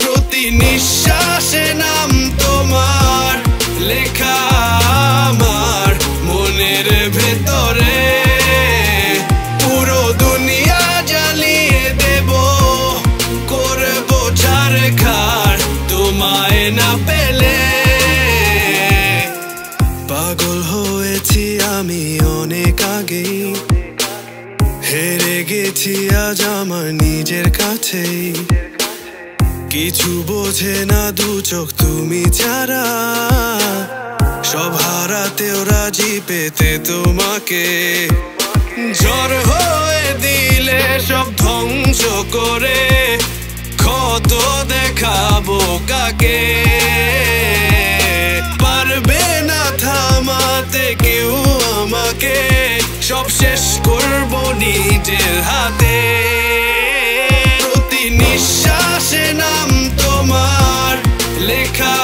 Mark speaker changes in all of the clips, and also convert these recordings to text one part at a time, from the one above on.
Speaker 1: প্রতি নিঃশ্বাসে নাম তোমার লেখা আমার মনের ভেতরে, পুরো দুনিয়া জ্বালিয়ে দেব, করবো ছারখার তোমায় না পেলে। পাগল হয়েছি আমি অনেক আগেই, হেরে গেছি আজ আমার নিজের কাছেই। কিছু বোঝে না দু চোখ তুমি ছাড়া, সব হারাতেও রাজি পেতে তোমাকে। ঝড় হয়ে দিলে সব ধ্বংস করে, ক্ষত দেখাবো কাকে? পারবে না থামাতে কেউ আমাকে, সব শেষ করবো নিজের হাতে। প্রতি নিঃশ্বাসে নাম তোমার লেখা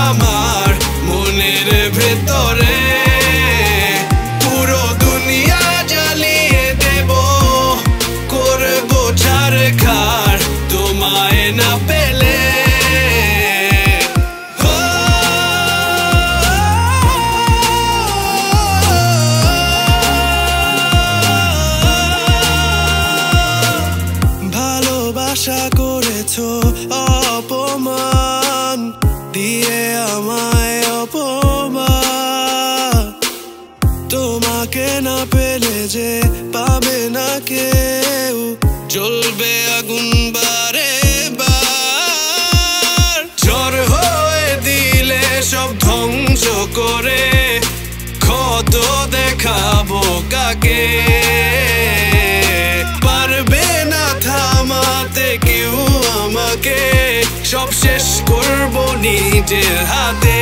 Speaker 1: আমার মনের ভেতরে, পুরো দুনিয়া জ্বালিয়ে দেব, করবো ছারখার তোমায় না পেলে। আশা করেছো অপমান দিয়ে আমায়, অপমান তোমাকে না পেলে যে পাবে না কেউ, জ্বলবে আগুন বারে বার। ঝড় হয়ে দিলে সব ধ্বংস করে, ক্ষত দেখাবো কাকে? পারবে না থামাতে কেউ আমাকে, সব শেষ করবো নিজের হাতে।